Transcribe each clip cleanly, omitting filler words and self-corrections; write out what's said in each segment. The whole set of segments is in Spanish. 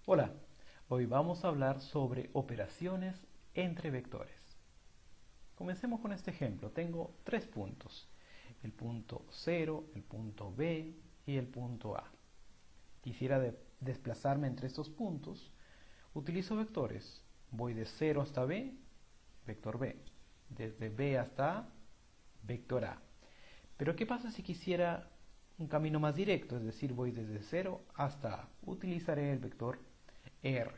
Hola, hoy vamos a hablar sobre operaciones entre vectores. Comencemos con este ejemplo. Tengo tres puntos, el punto 0, el punto B y el punto A. Quisiera desplazarme entre estos puntos. Utilizo vectores. Voy de 0 hasta B, vector B. Desde B hasta A, vector A. Pero ¿qué pasa si quisiera un camino más directo? Es decir, voy desde 0 hasta A. Utilizaré el vector R.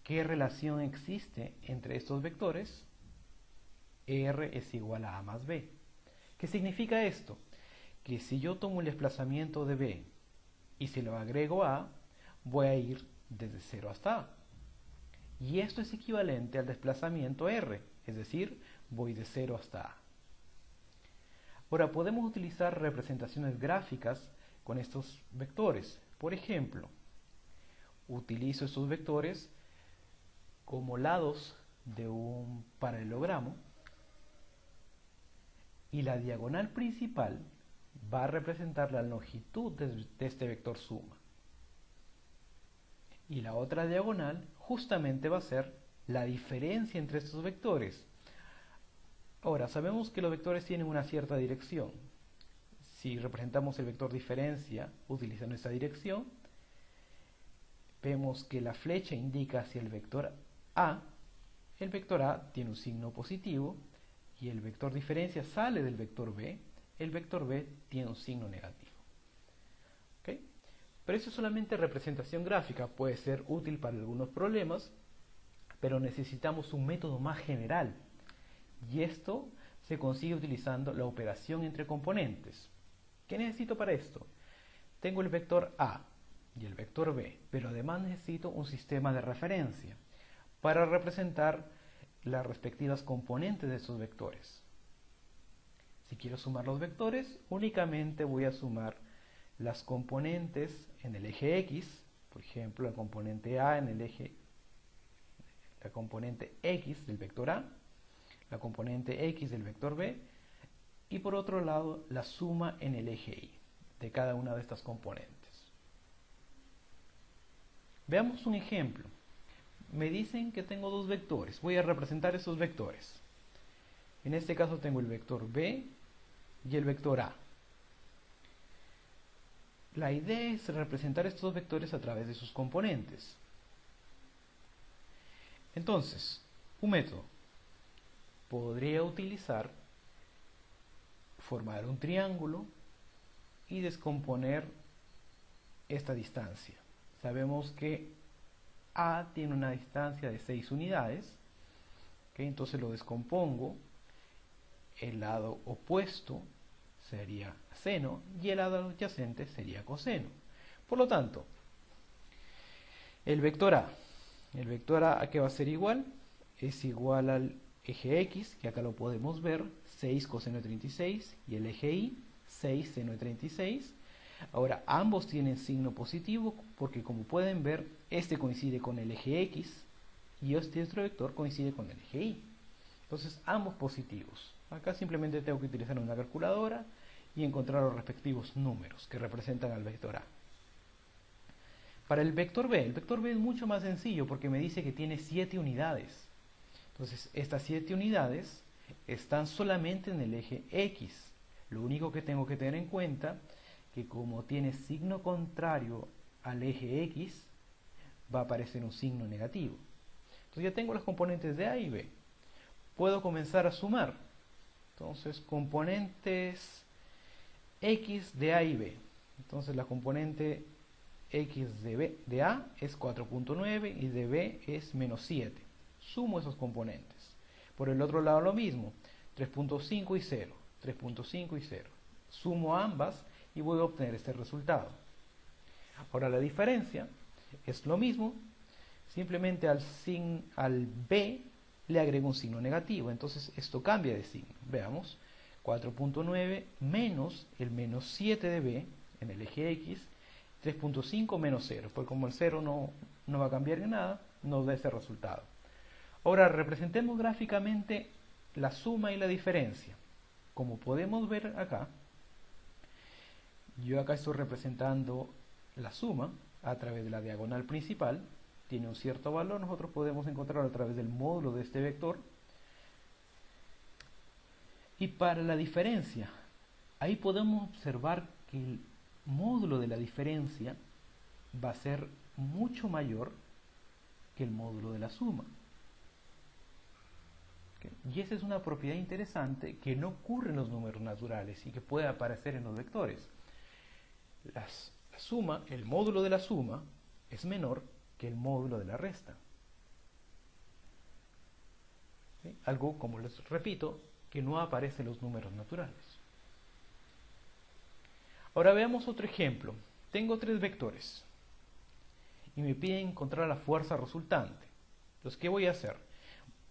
¿Qué relación existe entre estos vectores? R es igual a A más B. ¿Qué significa esto? Que si yo tomo el desplazamiento de B y se lo agrego a A, voy a ir desde 0 hasta A. Y esto es equivalente al desplazamiento R, es decir, voy de 0 hasta A. Ahora podemos utilizar representaciones gráficas con estos vectores. Por ejemplo, utilizo estos vectores como lados de un paralelogramo y la diagonal principal va a representar la longitud de este vector suma. Y la otra diagonal justamente va a ser la diferencia entre estos vectores. Ahora, sabemos que los vectores tienen una cierta dirección. Si representamos el vector diferencia utilizando esta dirección, vemos que la flecha indica hacia el vector A tiene un signo positivo y el vector diferencia sale del vector B, el vector B tiene un signo negativo. ¿Okay? Pero eso es solamente representación gráfica, puede ser útil para algunos problemas, pero necesitamos un método más general y esto se consigue utilizando la operación entre componentes. ¿Qué necesito para esto? Tengo el vector A y el vector B, pero además necesito un sistema de referencia para representar las respectivas componentes de estos vectores. Si quiero sumar los vectores, únicamente voy a sumar las componentes en el eje X, por ejemplo, la componente A en el eje, la componente X del vector A, la componente X del vector B, y por otro lado, la suma en el eje Y de cada una de estas componentes. Veamos un ejemplo. Me dicen que tengo dos vectores. Voy a representar esos vectores. En este caso tengo el vector B y el vector A. La idea es representar estos vectores a través de sus componentes. Entonces, un método. Podría utilizar formar un triángulo y descomponer esta distancia. Sabemos que A tiene una distancia de 6 unidades, ¿okay? Entonces lo descompongo, el lado opuesto sería seno y el lado adyacente sería coseno. Por lo tanto, el vector A ¿a qué va a ser igual? Es igual al eje X, que acá lo podemos ver, 6 coseno de 36, y el eje Y, 6 seno de 36. Ahora, ambos tienen signo positivo porque, como pueden ver, este coincide con el eje X y este otro vector coincide con el eje Y. Entonces, ambos positivos. Acá simplemente tengo que utilizar una calculadora y encontrar los respectivos números que representan al vector A. Para el vector B es mucho más sencillo porque me dice que tiene 7 unidades. Entonces, estas 7 unidades están solamente en el eje X. Lo único que tengo que tener en cuenta que como tiene signo contrario al eje X, va a aparecer un signo negativo. Entonces ya tengo las componentes de A y B. Puedo comenzar a sumar. Entonces, componentes X de A y B. Entonces la componente X de A es 4.9 y de B es menos 7. Sumo esos componentes. Por el otro lado lo mismo, 3.5 y 0, 3.5 y 0. Sumo ambas y voy a obtener este resultado. Ahora la diferencia es lo mismo, simplemente al B le agrego un signo negativo, entonces esto cambia de signo. Veamos, 4.9 menos el menos 7 de B en el eje X, 3.5 menos 0, pues como el 0 no va a cambiar en nada, nos da ese resultado. Ahora representemos gráficamente la suma y la diferencia. Como podemos ver acá, yo acá estoy representando la suma, a través de la diagonal principal, tiene un cierto valor, nosotros podemos encontrarlo a través del módulo de este vector. Y para la diferencia, ahí podemos observar que el módulo de la diferencia va a ser mucho mayor que el módulo de la suma. Y esa es una propiedad interesante que no ocurre en los números naturales y que puede aparecer en los vectores. La suma, el módulo de la suma es menor que el módulo de la resta. ¿Sí? Algo, como les repito, que no aparece en los números naturales. Ahora veamos otro ejemplo. Tengo tres vectores y me piden encontrar la fuerza resultante. Entonces, ¿qué voy a hacer?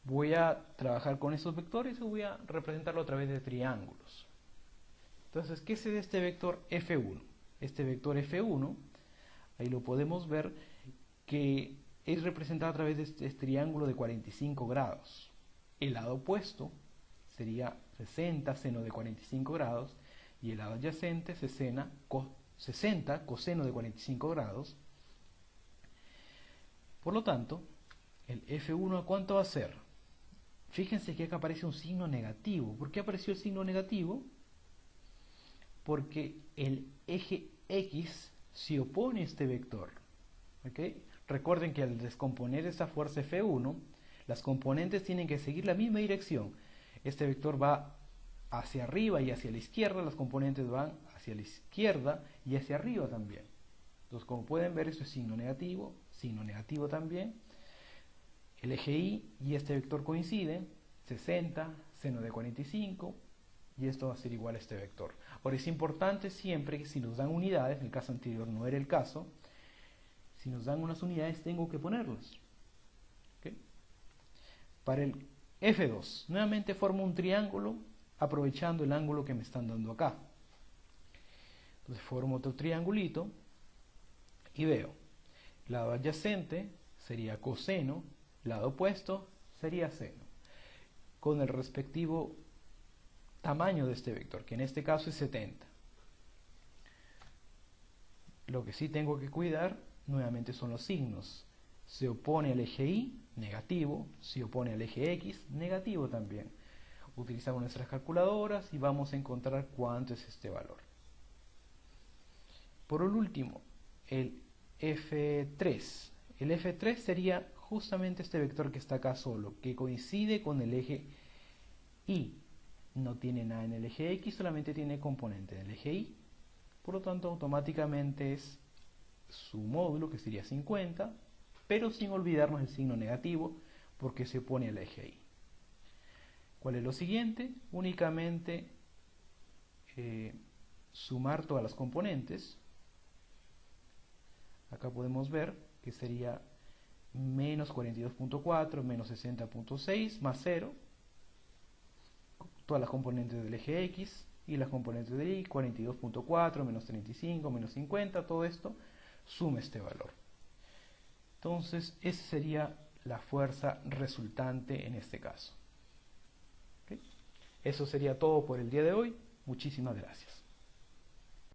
Voy a trabajar con esos vectores y voy a representarlo a través de triángulos. Entonces, ¿qué es este vector F1? Este vector F1, ahí lo podemos ver, que es representado a través de este triángulo de 45 grados. El lado opuesto sería 60 seno de 45 grados y el lado adyacente 60 coseno de 45 grados. Por lo tanto, el F1 ¿a cuánto va a ser? Fíjense que acá aparece un signo negativo. ¿Por qué apareció el signo negativo? Porque el eje X se opone a este vector. ¿Okay? Recuerden que al descomponer esta fuerza F1, las componentes tienen que seguir la misma dirección. Este vector va hacia arriba y hacia la izquierda, las componentes van hacia la izquierda y hacia arriba también. Entonces, como pueden ver, esto es signo negativo también. El eje Y y este vector coinciden, 60, seno de 45, y esto va a ser igual a este vector. Ahora, es importante siempre que si nos dan unidades, en el caso anterior no era el caso, si nos dan unas unidades tengo que ponerlas. ¿Okay? Para el F2, nuevamente formo un triángulo aprovechando el ángulo que me están dando acá. Entonces formo otro triangulito y veo, lado adyacente sería coseno, lado opuesto sería seno, con el respectivo tamaño de este vector, que en este caso es 70. Lo que sí tengo que cuidar nuevamente son los signos. Se opone al eje Y, negativo, se opone al eje X, negativo también. Utilizamos nuestras calculadoras y vamos a encontrar cuánto es este valor. Por último, el F3. El F3 sería justamente este vector que está acá solo, que coincide con el eje Y. No tiene nada en el eje X, solamente tiene componente en el eje Y. Por lo tanto, automáticamente es su módulo, que sería 50, pero sin olvidarnos el signo negativo, porque se opone al eje Y. ¿Cuál es lo siguiente? Únicamente sumar todas las componentes. Acá podemos ver que sería menos 42.4, menos 60.6, más 0. Todas las componentes del eje X y las componentes del Y, 42.4, menos 35, menos 50, todo esto suma este valor. Entonces, esa sería la fuerza resultante en este caso. ¿Okay? Eso sería todo por el día de hoy. Muchísimas gracias.